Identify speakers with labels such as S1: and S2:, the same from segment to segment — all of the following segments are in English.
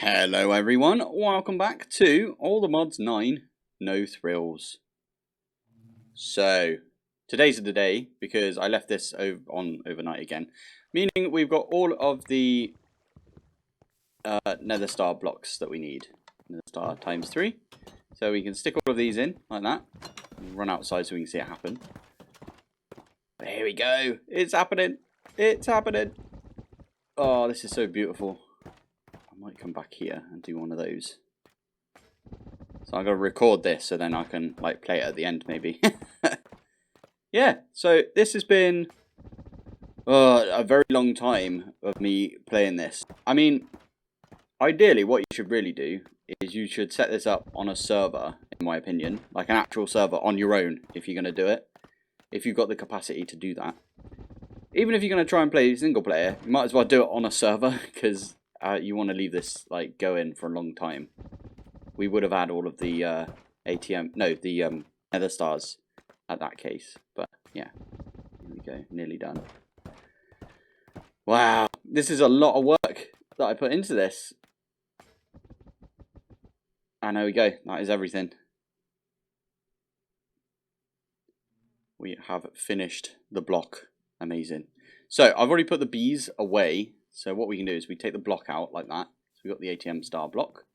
S1: Hello everyone, welcome back to All the Mods 9 No Thrills. So, today's the day because I left this on overnight again. Meaning we've got all of the nether star blocks that we need. Nether star times 3. So we can stick all of these in like that. Run outside so we can see it happen. But here we go, it's happening, it's happening. Oh, this is so beautiful. I might come back here and do one of those. So I'm going to record this so then I can like play it at the end maybe. Yeah, so this has been a very long time of me playing this. I mean, ideally what you should really do is you should set this up on a server, in my opinion. Like an actual server on your own if you're going to do it. If you've got the capacity to do that. Even if you're going to try and play single player, you might as well do it on a server because you want to leave this like going for a long time. We would have had all of the nether stars at that case. But yeah, here we go, nearly done. Wow, this is a lot of work that I put into this. And there we go, that is everything. We have finished the block. Amazing. So I've already put the bees away. So what we can do is we take the block out like that. So we've got the ATM star block.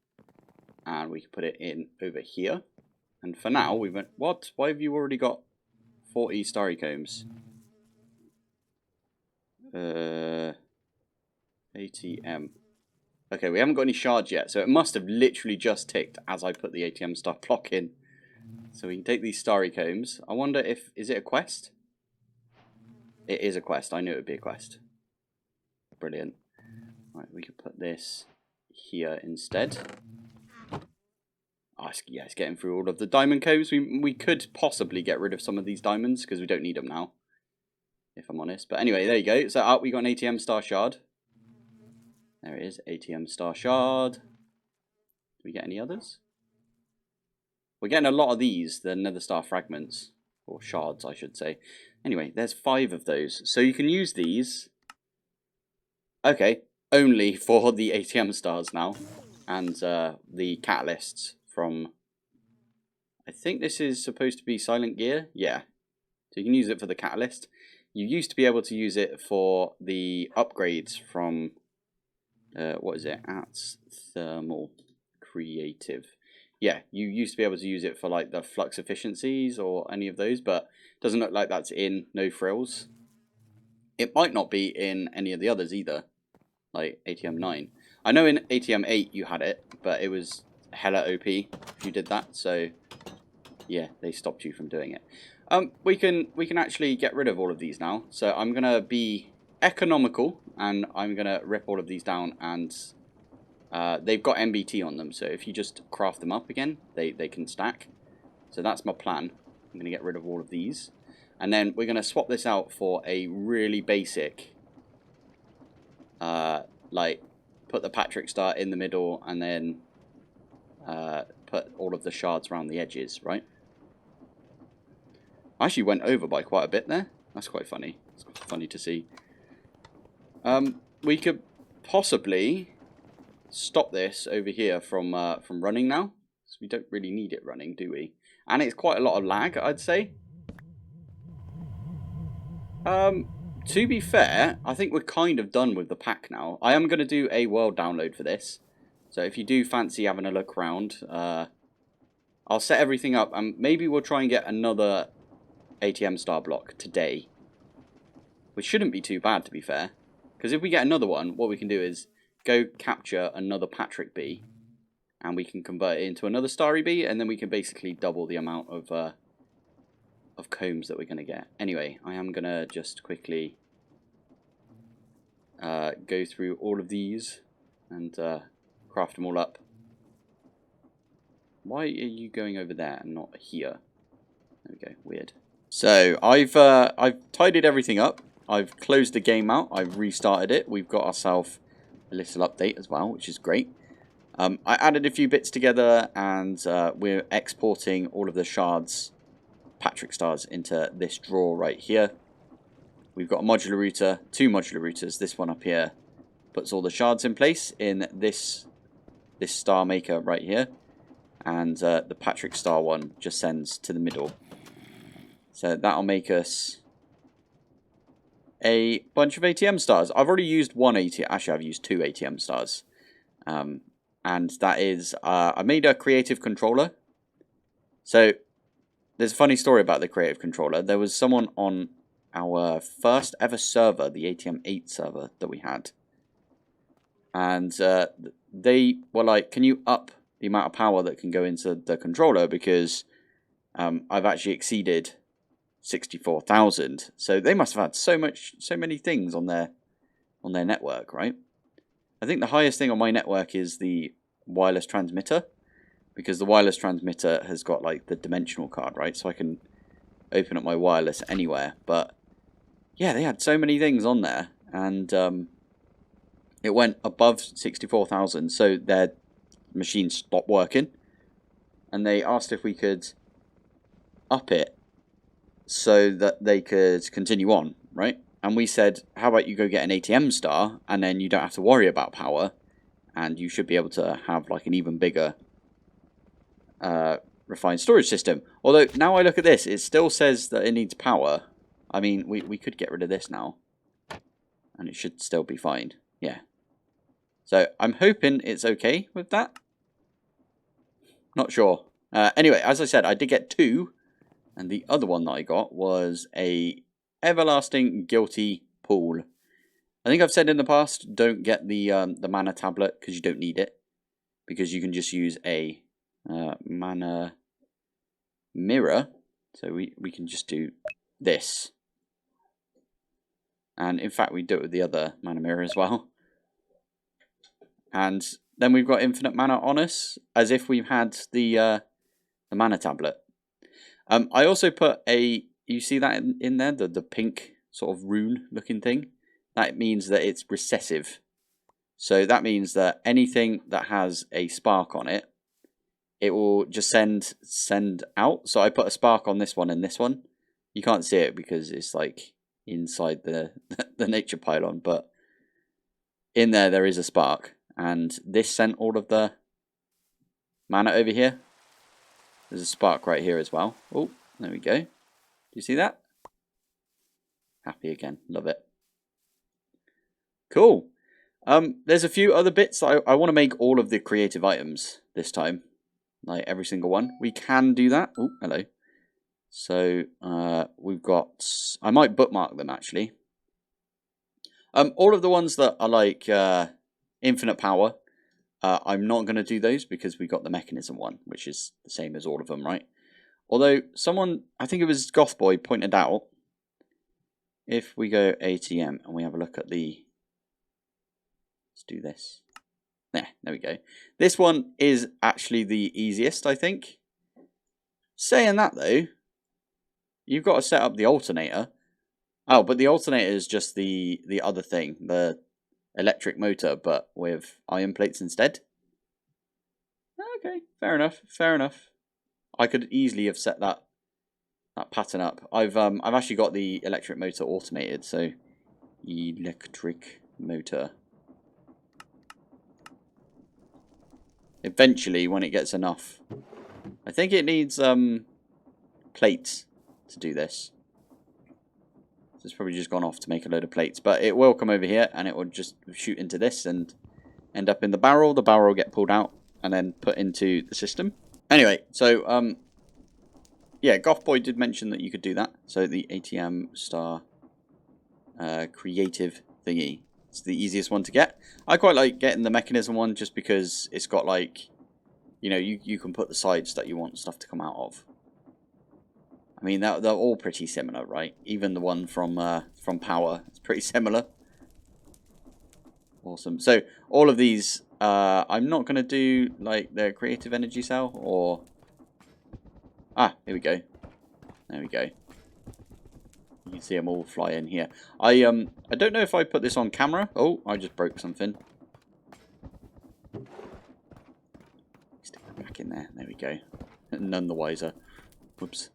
S1: And we can put it in over here. And for now, we went, what? Why have you already got 40 starry combs? ATM. Okay, we haven't got any shards yet. So it must have literally just ticked as I put the ATM star block in. So we can take these starry combs. I wonder if, is it a quest? It is a quest. I knew it would be a quest. Brilliant. Right, we could put this here instead. Oh, yeah, it's getting through all of the diamond coves. We could possibly get rid of some of these diamonds because we don't need them now, if I'm honest. But anyway, there you go. So we got an ATM star shard. There it is, ATM star shard. Do we get any others? We're getting a lot of these, the nether star fragments, or shards, I should say. Anyway, there's 5 of those. So you can use these. Okay, only for the ATM stars now. And the catalysts from... I think this is supposed to be silent gear. Yeah. So you can use it for the catalyst. You used to be able to use it for the upgrades from... what is it? At thermal creative. Yeah, you used to be able to use it for like the flux efficiencies or any of those, but it doesn't look like that's in No Frills. It might not be in any of the others either, like ATM9. I know in ATM8 you had it, but it was hella OP if you did that, so yeah, they stopped you from doing it. We can actually get rid of all of these now, so I'm gonna be economical and I'm gonna rip all of these down, and they've got MBT on them, so if you just craft them up again, they can stack. So that's my plan. I'm gonna get rid of all of these, and then we're gonna swap this out for a really basic like put the Patrick star in the middle and then put all of the shards around the edges, right? I actually went over by quite a bit there. That's quite funny. It's funny to see. We could possibly stop this over here from running now. So we don't really need it running, do we? And it's quite a lot of lag, I'd say. To be fair, I think we're kind of done with the pack now. I am going to do a world download for this. So if you do fancy having a look around, I'll set everything up and maybe we'll try and get another ATM star block today. Which shouldn't be too bad, to be fair. Because if we get another one, what we can do is go capture another Patrick bee. And we can convert it into another starry bee, and then we can basically double the amount of combs that we're going to get. Anyway, I am going to just quickly go through all of these and craft them all up. Why are you going over there and not here? There we go, weird. So I've tidied everything up. I've closed the game out. I've restarted it. We've got ourselves a little update as well, which is great. I added a few bits together, and we're exporting all of the shards, Patrick stars, into this drawer right here. We've got a modular router, 2 modular routers. This one up here puts all the shards in place in this this star maker right here. And the Patrick star one just sends to the middle. So that'll make us a bunch of ATM stars. I've already used one ATM. Actually, I've used 2 ATM stars. And that is, I made a creative controller. So there's a funny story about the creative controller. There was someone on our first ever server, the ATM8 server that we had. And they were like, can you up the amount of power that can go into the controller? Because I've actually exceeded 64,000. So they must have had so many things on their network, right? I think the highest thing on my network is the wireless transmitter, because the wireless transmitter has got like the dimensional card, right? So I can open up my wireless anywhere. But yeah, they had so many things on there, and it went above 64,000. So their machine stopped working, and they asked if we could up it so that they could continue on, right? And we said, how about you go get an ATM star, and then you don't have to worry about power, and you should be able to have like an even bigger refined storage system. Although now I look at this, it still says that it needs power. I mean, we could get rid of this now, and it should still be fine. Yeah. So I'm hoping it's okay with that. Not sure. Anyway, as I said, I did get 2, and the other one that I got was a everlasting guilty pool. I think I've said in the past, don't get the mana tablet because you don't need it, because you can just use a mana mirror. So we can just do this, and in fact we do it with the other mana mirror as well. And then we've got infinite mana on us, as if we've had the mana tablet. I also put you see that in there, the pink sort of rune looking thing? That means that it's recessive. So that means that anything that has a spark on it, it will just send out. So I put a spark on this one and this one. You can't see it because it's like inside the nature pylon, but in there is a spark. And this sent all of the mana over here. There's a spark right here as well. Oh, there we go. Do you see that? Happy again. Love it. Cool. There's a few other bits. I want to make all of the creative items this time. Like every single one. We can do that. Oh, hello. So, we've got... I might bookmark them, actually. All of the ones that are like infinite power, I'm not going to do those because we got the mechanism one, which is the same as all of them, right? Although someone, I think it was Gothboy, pointed out, if we go ATM and we have a look at the... Let's do this. There we go. This one is actually the easiest, I think. Saying that, though, you've got to set up the alternator. Oh, but the alternator is just the other thing, the electric motor, but with iron plates instead. Okay, fair enough, fair enough. I could easily have set that pattern up. I've actually got the electric motor automated, so electric motor. Eventually, when it gets enough, I think it needs plates to do this. So it's probably just gone off to make a load of plates, but it will come over here and it will just shoot into this and end up in the barrel. The barrel will get pulled out and then put into the system. Anyway, so yeah, Gothboy did mention that you could do that. So the ATM star creative thingy. It's the easiest one to get. I quite like getting the mechanism one just because it's got like, you know, you can put the sides that you want stuff to come out of. I mean, they're all pretty similar, right? Even the one from Power is pretty similar. Awesome. So all of these, I'm not going to do like the creative energy cell or... Ah, here we go. There we go. You can see them all fly in here. I don't know if I put this on camera. Oh, I just broke something. Stick it back in there. There we go. None the wiser. Whoops.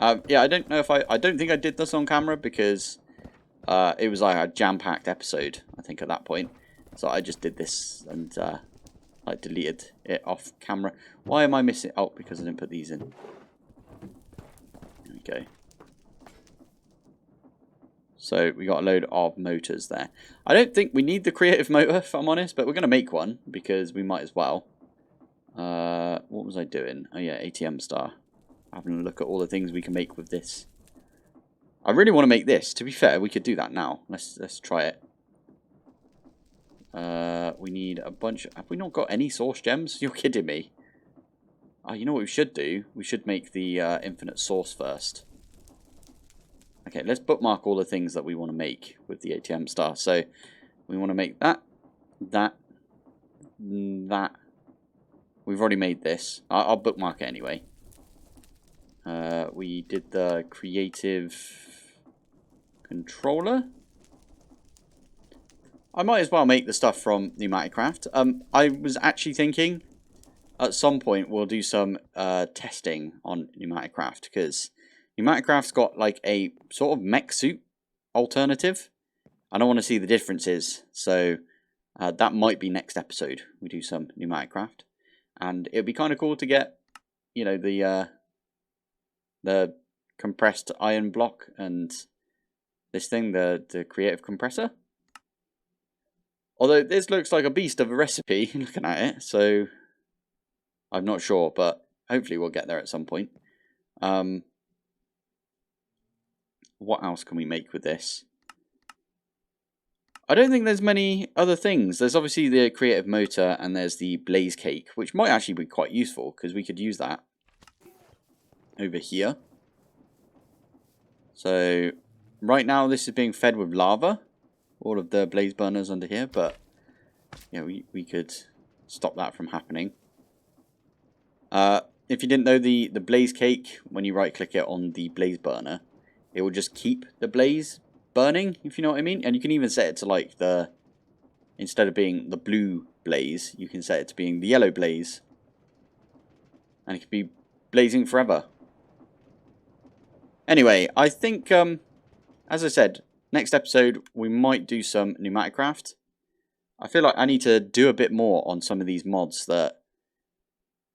S1: Yeah, I don't know if I don't think I did this on camera because it was like a jam-packed episode, I think, at that point. So I just did this and like deleted it off camera. Why am I missing? Oh, because I didn't put these in. There we go. So we got a load of motors there. I don't think we need the creative motor, if I'm honest, but we're going to make one because we might as well. What was I doing? Oh yeah, ATM star. Having a look at all the things we can make with this. I really want to make this. To be fair, we could do that now. Let's try it. We need a bunch. Have we not got any source gems? You're kidding me. Oh, you know what we should do? We should make the infinite source first. Okay, let's bookmark all the things that we want to make with the ATM star. So we want to make that. We've already made this. I'll bookmark it anyway. We did the creative controller. I might as well make the stuff from Pneumatic Craft. I was actually thinking at some point we'll do some testing on Pneumatic Craft, because Pneumatic Craft's got like a sort of mech suit alternative. I don't want to see the differences, so that might be next episode. We do some Pneumatic Craft, and it'd be kind of cool to get, you know, the compressed iron block and this thing, the creative compressor. Although this looks like a beast of a recipe, looking at it, so I'm not sure, but hopefully we'll get there at some point. What else can we make with this? I don't think there's many other things. There's obviously the creative motor, and there's the blaze cake, which might actually be quite useful, because we could use that over here. So right now this is being fed with lava, all of the blaze burners under here, but yeah, we could stop that from happening. If you didn't know, the blaze cake, when you right click it on the blaze burner, it will just keep the blaze burning, if you know what I mean. And you can even set it to like instead of being the blue blaze, you can set it to being the yellow blaze, and it can be blazing forever. Anyway, I think as I said, next episode we might do some Pneumatic Craft. I feel like I need to do a bit more on some of these mods that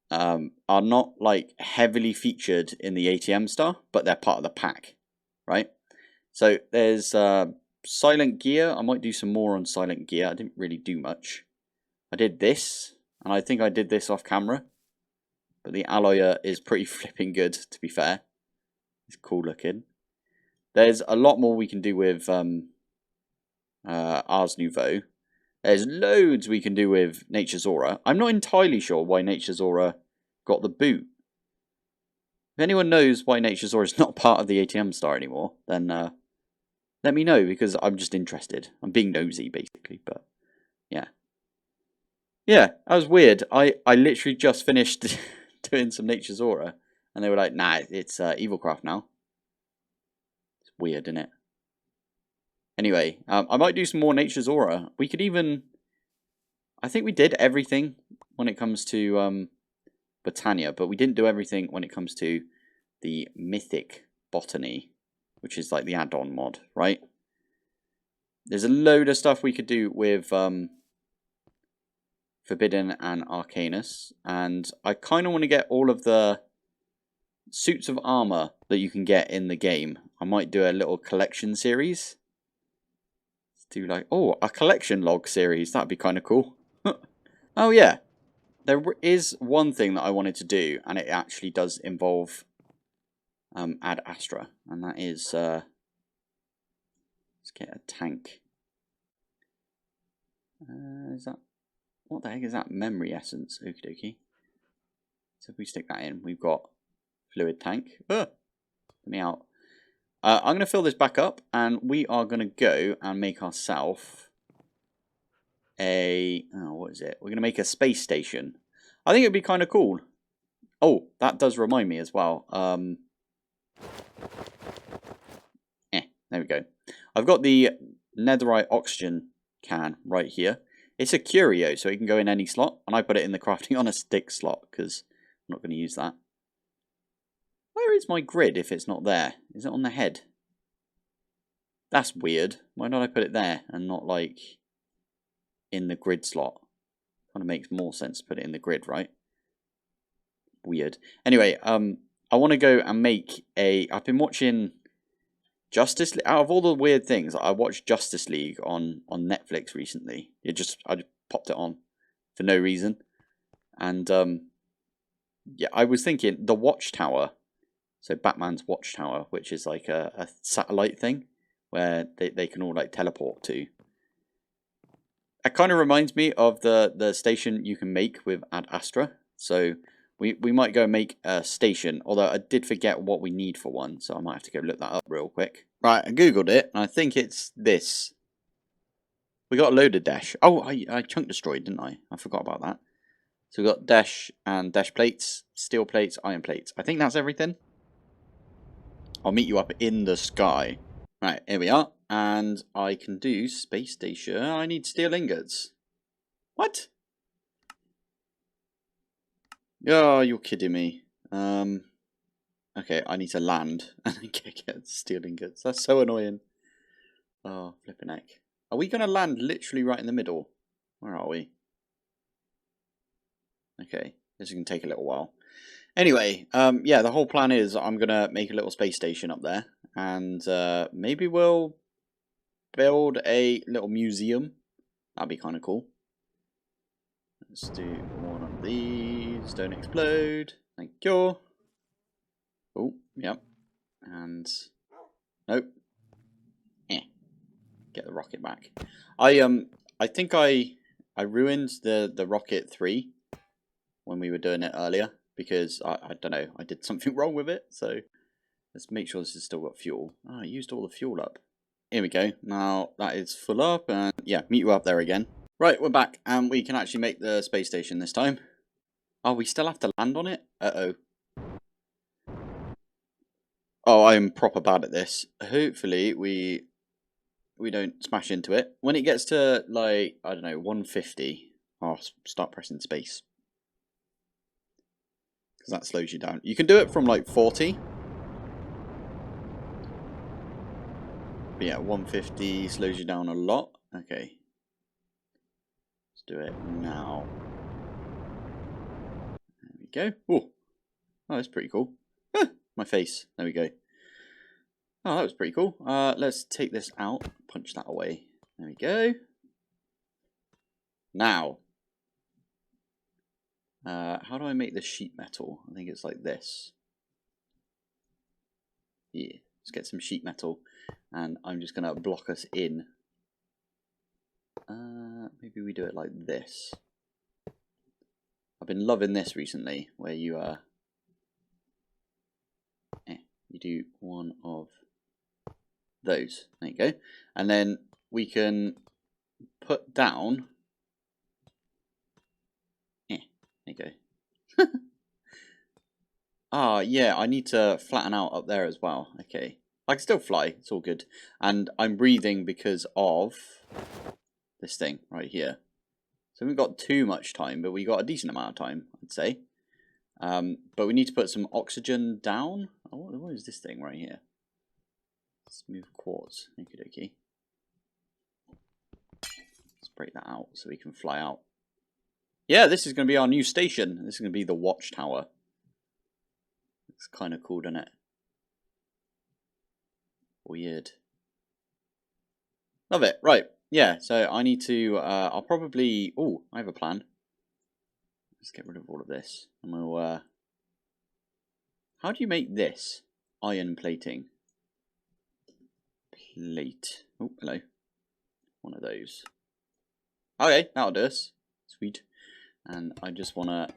S1: are not like heavily featured in the ATM star, but they're part of the pack, right? So there's Silent Gear. I might do some more on Silent Gear. I didn't really do much. I did this, and I think I did this off camera, but the alloyer is pretty flipping good, to be fair. It's cool looking. There's a lot more we can do with Ars Nouveau. There's loads we can do with Nature's Aura. I'm not entirely sure why Nature's Aura got the boot. If anyone knows why Nature's Aura is not part of the ATM star anymore, then let me know, because I'm just interested. I'm being nosy, basically, but yeah. Yeah, that was weird. I literally just finished doing some Nature's Aura, and they were like, nah, it's Evilcraft now. It's weird, isn't it? Anyway, I might do some more Nature's Aura. We could even... I think we did everything when it comes to Botania, but we didn't do everything when it comes to the Mythic Botany, which is like the add-on mod, right? There's a load of stuff we could do with Forbidden and Arcanus, and I kind of want to get all of the suits of armor that you can get in the game. I might do a little collection series. Do like, oh, a collection log series. That'd be kind of cool. Oh yeah, there is one thing that I wanted to do, and it actually does involve Ad Astra, and that is let's get a tank. Is that, what the heck is that? Memory essence. Okie dokie. So if we stick that in, we've got fluid tank. Let me out. I'm going to fill this back up, and we are going to go and make ourselves a... Oh, what is it? We're going to make a space station. I think it would be kind of cool. Oh, that does remind me as well. There we go. I've got the netherite oxygen can right here. It's a curio, so it can go in any slot, and I put it in the crafting on a stick slot, because I'm not going to use that. Where is my grid if it's not there? Is it on the head? That's weird. Why don't I put it there and not like in the grid slot? Kind of makes more sense to put it in the grid, right? Weird. Anyway, I want to go and make a... I've been watching Justice League. Out of all the weird things, I watched Justice League on Netflix recently. I just popped it on for no reason. And, yeah, I was thinking the Watchtower. So Batman's Watchtower, which is like a satellite thing where they can all like teleport to. It kind of reminds me of the station you can make with Ad Astra. So we might go and make a station, although I did forget what we need for one, so I might have to go look that up real quick. Right, I googled it, and I think it's this. We got a load of dash. Oh, I chunk destroyed, didn't I? I forgot about that. So we got dash and dash plates, steel plates, iron plates. I think that's everything. I'll meet you up in the sky. Right, here we are. And I can do space station. I need steel ingots. What? Oh, you're kidding me. Okay, I need to land and get steel ingots. That's so annoying. Oh, flipping heck. Are we going to land literally right in the middle? Where are we? Okay, this is going to take a little while. Anyway, yeah, the whole plan is I'm going to make a little space station up there. And maybe we'll build a little museum. That'd be kind of cool. Let's do one of these. Don't explode. Thank you. Oh, yep. And nope. Get the rocket back. I think I ruined the rocket 3 when we were doing it earlier because I don't know, I did something wrong with it. So let's make sure this has still got fuel. Oh, I used all the fuel up. Here we go. Now that is full up, and yeah, meet you up there again. Right, we're back, and we can actually make the space station this time. Oh, we still have to land on it? Uh-oh. Oh, I'm proper bad at this. Hopefully we don't smash into it. When it gets to, like, I don't know, 150, I'll start pressing space. Because that slows you down. You can do it from, like, 40. But yeah, 150 slows you down a lot. Okay. Let's do it now. There we go. Ooh. Oh, that's pretty cool. Ah, my face. There we go. Oh, that was pretty cool. Let's take this out. Punch that away. There we go. Now. How do I make this sheet metal? I think it's like this. Yeah. Let's get some sheet metal. And I'm just going to block us in. Maybe we do it like this. I've been loving this recently, where you you do one of those. There you go. And then we can put down. There you go. Ah, yeah, I need to flatten out up there as well. Okay. I can still fly. It's all good. And I'm breathing because of this thing right here. So we haven't got too much time, but we got a decent amount of time, I'd say. But we need to put some oxygen down. Oh, what is this thing right here? Smooth quartz. Okie dokie. Let's break that out so we can fly out. Yeah, this is going to be our new station. This is going to be the Watchtower. It's kind of cool, doesn't it? Weird. Love it. Right. Yeah, so I need to, I'll probably, oh, I have a plan. Let's get rid of all of this. And we'll, how do you make this? Iron plating. Plate. Oh, hello. One of those. Okay, that'll do us. Sweet. And I just want to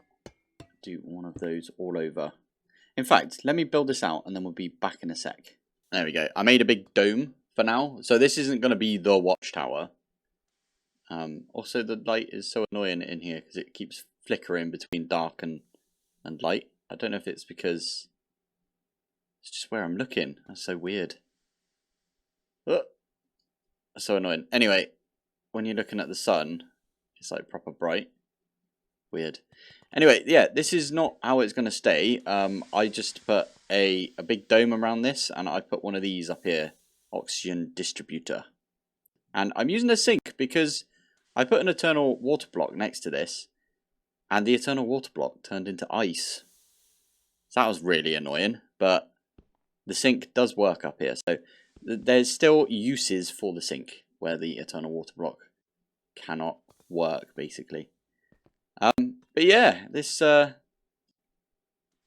S1: do one of those all over. In fact, let me build this out and then we'll be back in a sec. There we go. I made a big dome for now. So this isn't going to be the Watchtower. Also, the light is so annoying in here because it keeps flickering between dark and light. I don't know if it's because it's just where I'm looking. That's so weird. That's so annoying. Anyway, when you're looking at the sun, it's like proper bright. Weird. Anyway, yeah, this is not how it's going to stay. I just put a big dome around this, and I put one of these up here, oxygen distributor. And I'm using a sink because I put an eternal water block next to this, and the eternal water block turned into ice. So that was really annoying, but the sink does work up here. So there's still uses for the sink where the eternal water block cannot work, basically. But yeah, this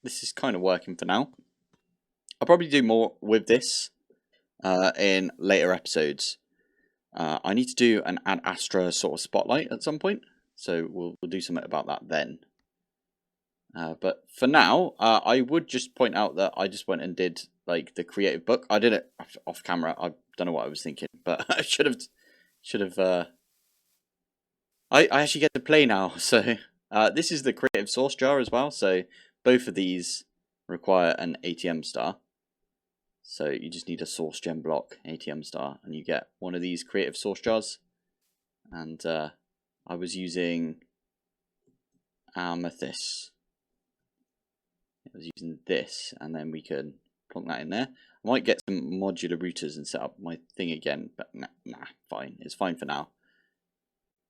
S1: is kind of working for now. I'll probably do more with this in later episodes. I need to do an Ad Astra sort of spotlight at some point, so we'll do something about that then. But for now, I would just point out that I just went and did like the creative book. I did it off camera. I don't know what I was thinking, but I should have. I actually get to play now, so this is the creative source jar as well. So both of these require an ATM star. So you just need a source gem block, ATM star, and you get one of these creative source jars. And I was using amethyst. I was using this, and then we can plonk that in there. I might get some modular routers and set up my thing again, but nah, fine. It's fine for now.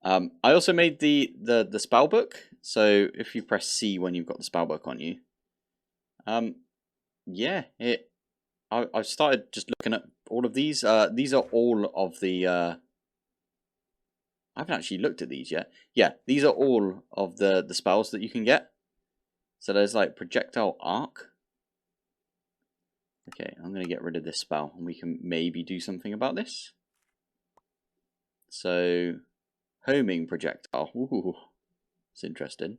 S1: I also made the spell book. So if you press C when you've got the spell book on you, yeah, I've started just looking at all of these. These are all of the. I haven't actually looked at these yet. Yeah, these are all of the spells that you can get. So there's like projectile arc. Okay, I'm going to get rid of this spell, and we can maybe do something about this. So, homing projectile. Ooh, it's interesting.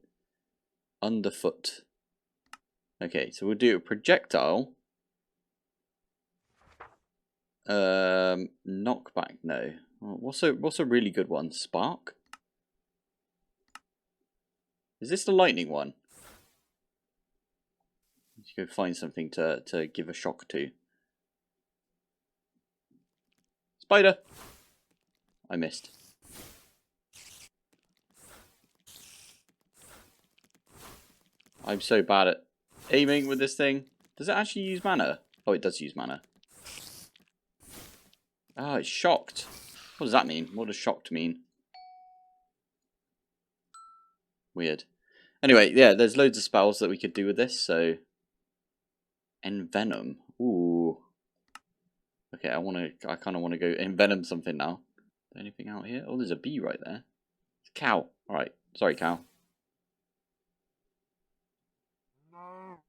S1: Underfoot. Okay, so we'll do a projectile. Knockback, no. What's a really good one? Spark? Is this the lightning one? Let's go find something to give a shock to. Spider! I missed. I'm so bad at aiming with this thing. Does it actually use mana? Oh, it does use mana. Ah, it's shocked. What does that mean? What does shocked mean? Weird. Anyway, yeah, there's loads of spells that we could do with this, so... Envenom. Ooh. Okay, I kind of want to go envenom something now. Anything out here? Oh, there's a bee right there. It's a cow. Alright, sorry, cow.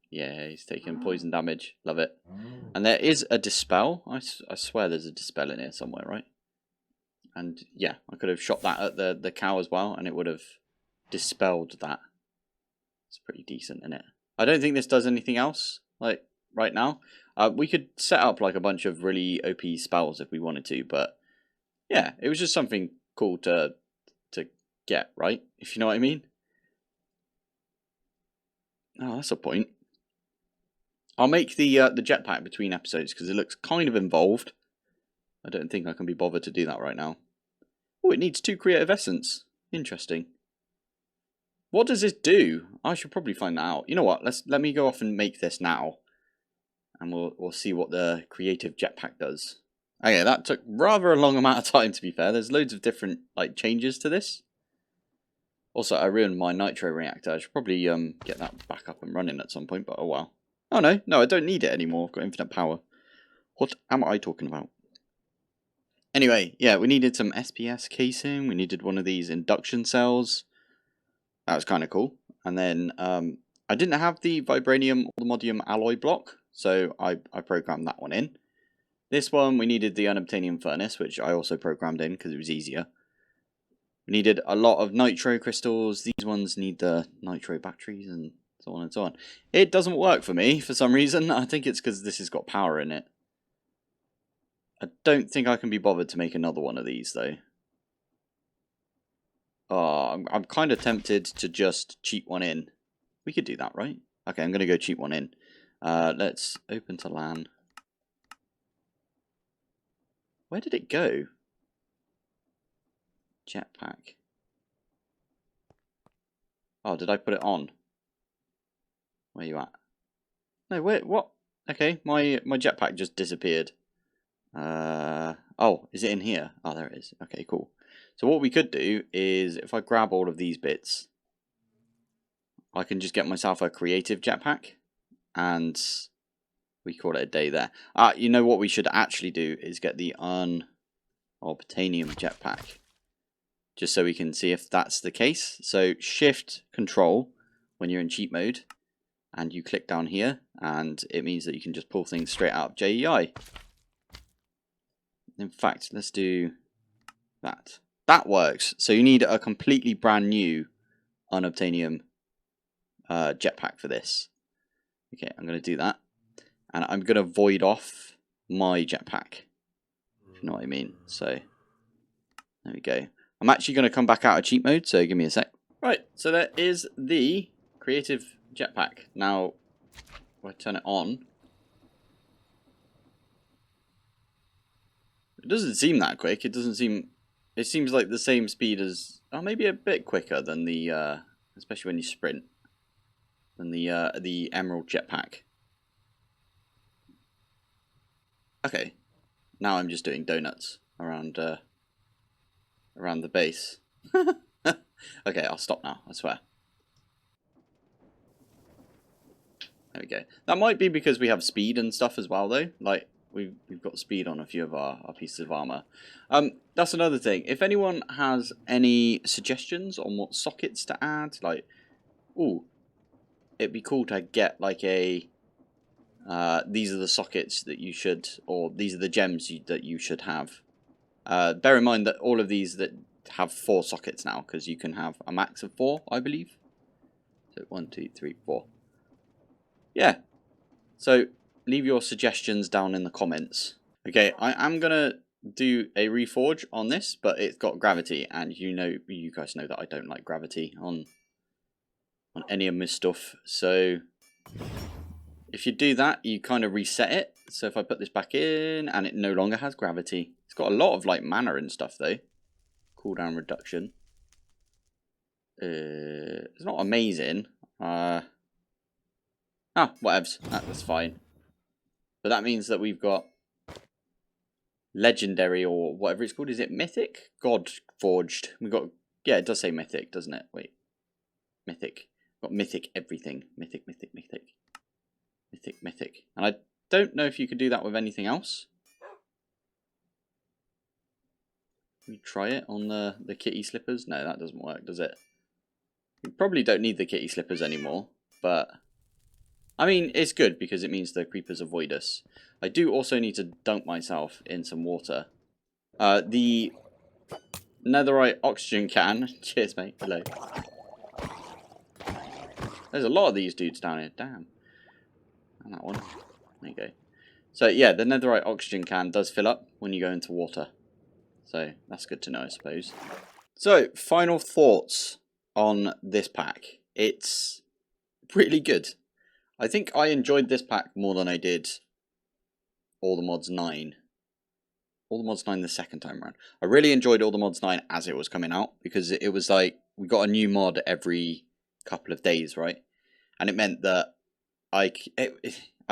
S1: Yeah, he's taking poison damage. Love it. And there is a dispel. I swear there's a dispel in here somewhere, right? And yeah, I could have shot that at the cow as well, and it would have dispelled that. It's pretty decent, isn't it? I don't think this does anything else, like, right now. We could set up, like, a bunch of really OP spells if we wanted to, but yeah, it was just something cool to get, right? If you know what I mean. Oh, that's a point. I'll make the jetpack between episodes because it looks kind of involved. I don't think I can be bothered to do that right now. Oh, it needs 2 creative essence. Interesting. What does this do? I should probably find that out. You know what? Let me go off and make this now, and we'll see what the creative jetpack does. Okay, that took rather a long amount of time, to be fair. There's loads of different like changes to this. Also, I ruined my nitro reactor. I should probably get that back up and running at some point, but oh well. Oh no, I don't need it anymore. I've got infinite power. What am I talking about? Anyway, yeah, we needed some SPS casing. We needed one of these induction cells. That was kind of cool. And then I didn't have the vibranium or the modium alloy block, so I programmed that one in. This one, we needed the unobtainium furnace, which I also programmed in because it was easier. We needed a lot of nitro crystals. These ones need the nitro batteries and so on and so on. It doesn't work for me for some reason. I think it's because this has got power in it. I don't think I can be bothered to make another one of these, though. Oh, I'm kind of tempted to just cheat one in. We could do that, right? Okay, I'm going to go cheat one in. Let's open to LAN. Where did it go? Jetpack. Oh, did I put it on? Where you at? No, wait, what? Okay, my jetpack just disappeared. Oh, is it in here? Oh, there it is. Okay, cool. So what we could do is, if I grab all of these bits, I can just get myself a creative jetpack, and we call it a day there. You know what we should actually do is get the unobtainium jetpack, just so we can see if that's the case. So Shift Control when you're in cheat mode, and you click down here, and it means that you can just pull things straight out of JEI. In fact, let's do that. That works. So you need a completely brand new unobtainium jetpack for this. Okay, I'm going to do that. And I'm going to void off my jetpack, if you know what I mean. So, there we go. I'm actually going to come back out of cheat mode, so give me a sec. Right, so there is the creative jetpack. Now, if I turn it on, it doesn't seem that quick. It doesn't seem... It seems like the same speed as... Oh, maybe a bit quicker than the... especially when you sprint. Than the Emerald jetpack. Okay. Now I'm just doing donuts around around the base. Okay, I'll stop now, I swear. There we go. That might be because we have speed and stuff as well, though. Like, we've got speed on a few of our pieces of armor. That's another thing. If anyone has any suggestions on what sockets to add, like, ooh, it'd be cool to get like a these are the sockets that you should, or these are the gems that you should have. Bear in mind that all of these that have 4 sockets now, because you can have a max of 4, I believe. So 1, 2, 3, 4. Yeah. So leave your suggestions down in the comments. Okay, I am gonna do a reforge on this, but it's got gravity, and you guys know that I don't like gravity on any of my stuff. So if you do that, you kind of reset it. So if I put this back in, and it no longer has gravity. It's got a lot of like mana and stuff though. Cooldown reduction. It's not amazing. Whatevs. That's fine. But that means that we've got legendary, or whatever it's called. Is it mythic? God forged. We've got, yeah, it does say mythic, doesn't it? Wait. Mythic. Got mythic everything. Mythic, mythic, mythic. Mythic, mythic. And I don't know if you could do that with anything else. Can we try it on the kitty slippers? No, that doesn't work, does it? We probably don't need the kitty slippers anymore, but I mean, it's good because it means the creepers avoid us. I do also need to dunk myself in some water. The netherite oxygen can. Cheers, mate. Hello. There's a lot of these dudes down here. Damn. And that one. There you go. So yeah, the netherite oxygen can does fill up when you go into water. So that's good to know, I suppose. So, final thoughts on this pack. It's really good. I think I enjoyed this pack more than I did All the Mods 9. All the Mods 9 the second time around. I really enjoyed All the Mods 9 as it was coming out, because it was like, we got a new mod every couple of days, right? And it meant that I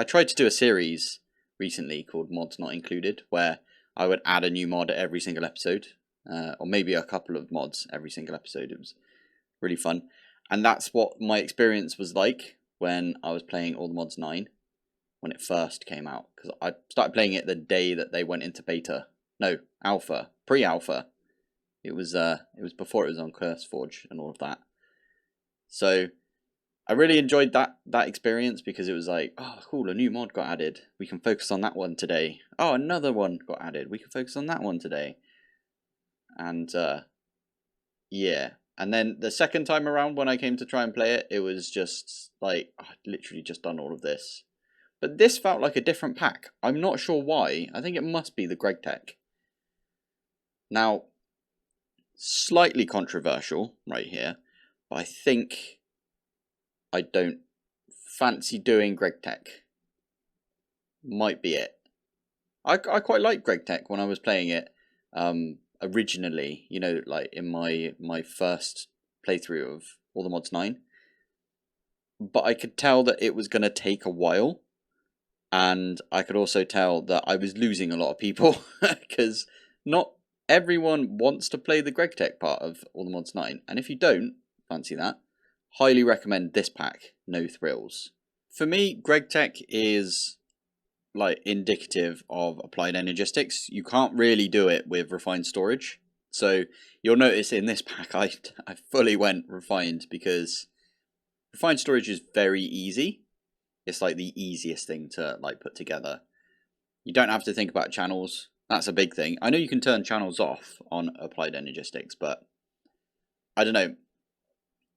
S1: tried to do a series recently called Mods Not Included, where I would add a new mod at every single episode, or maybe a couple of mods every single episode. It was really fun. And that's what my experience was like when I was playing All the Mods 9 when it first came out, because I started playing it the day that they went into beta. No, alpha, pre-alpha. It was before it was on CurseForge and all of that. So I really enjoyed that experience, because it was like, oh cool, a new mod got added. We can focus on that one today. Oh, another one got added. We can focus on that one today. And yeah. And then the second time around when I came to try and play it, it was just like, I'd literally just done all of this. But this felt like a different pack. I'm not sure why. I think it must be the Greg Tech. Now, slightly controversial right here, but I think I don't fancy doing Greg Tech. Might be it. I quite liked Greg Tech when I was playing it originally, you know, like in my first playthrough of All the Mods 9. But I could tell that it was going to take a while. And I could also tell that I was losing a lot of people, because not everyone wants to play the GregTech part of All the Mods 9, and if you don't fancy that, highly recommend this pack, No Thrills. For me, GregTech is like indicative of applied energistics. You can't really do it with refined storage. So you'll notice in this pack I fully went refined because refined storage is very easy. It's like the easiest thing to like put together. You don't have to think about channels. That's a big thing. I know you can turn channels off on applied energistics, but I don't know.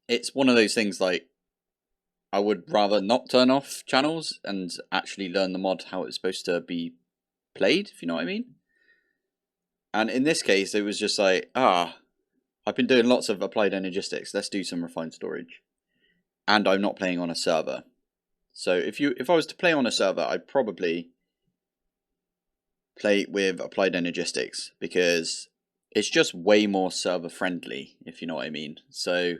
S1: It's one of those things like I would rather not turn off channels and actually learn the mod how it's supposed to be played, if you know what I mean. And in this case, it was just like, I've been doing lots of applied energistics. Let's do some refined storage. And I'm not playing on a server. So if I was to play on a server, I'd probably play with applied energistics because it's just way more server friendly, if you know what I mean. So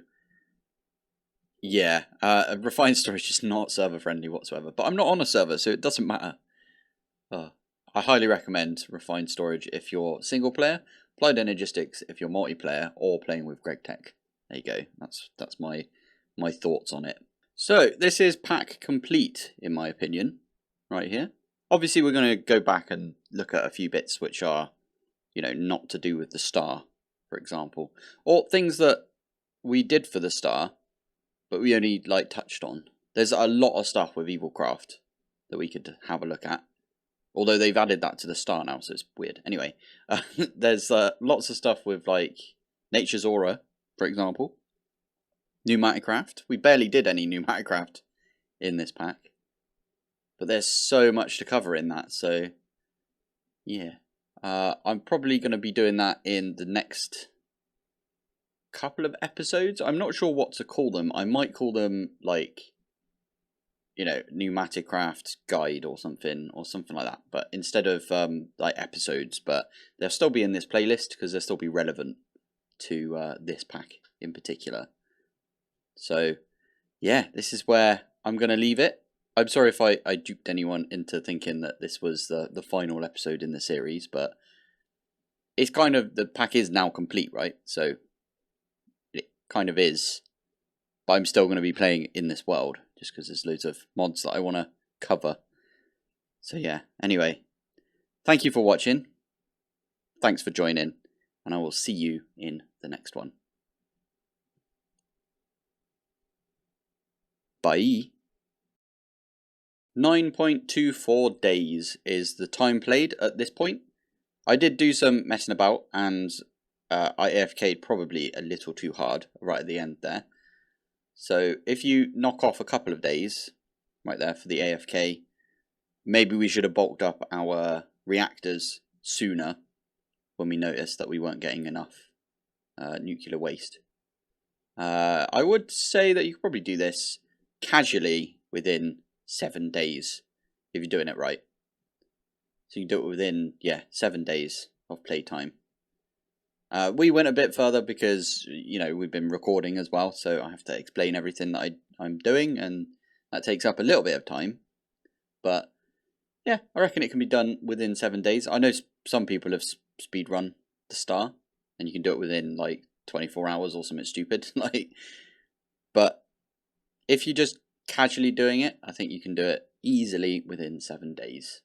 S1: yeah, refined storage is not server friendly whatsoever. But I'm not on a server, so it doesn't matter. I highly recommend refined storage if you're single player, applied energistics if you're multiplayer, or playing with GregTech. There you go. That's my thoughts on it. So this is pack complete in my opinion, right here. Obviously we're going to go back and look at a few bits which are, not to do with the star, for example, or things that we did for the star, but we only like touched on. There's a lot of stuff with Evil Craft that we could have a look at. Although they've added that to the star now, so it's weird. Anyway, there's lots of stuff with, like, Nature's Aura, for example. Pneumatic Craft. We barely did any Pneumatic Craft in this pack. But there's so much to cover in that, so... yeah. I'm probably going to be doing that in the next couple of episodes. I'm not sure what to call them. I might call them, like... Pneumatic Craft Guide or something like that. But instead of like episodes, but they'll still be in this playlist because they'll still be relevant to this pack in particular. So yeah, this is where I'm going to leave it. I'm sorry if I duped anyone into thinking that this was the final episode in the series, but it's kind of, the pack is now complete, right? So it kind of is. But I'm still going to be playing in this world, just because there's loads of mods that I want to cover. So yeah, anyway, thank you for watching. Thanks for joining, and I will see you in the next one. Bye. 9.24 days is the time played at this point. I did do some messing about, and I AFK'd probably a little too hard right at the end there. So if you knock off a couple of days, right there for the AFK, maybe we should have bulked up our reactors sooner when we noticed that we weren't getting enough nuclear waste. I would say that you could probably do this casually within 7 days if you're doing it right. So you can do it within, 7 days of playtime. We went a bit further because, we've been recording as well, so I have to explain everything that I'm doing, and that takes up a little bit of time. But, yeah, I reckon it can be done within 7 days. I know some people have speedrun the star, and you can do it within, 24 hours or something stupid. But if you're just casually doing it, I think you can do it easily within 7 days.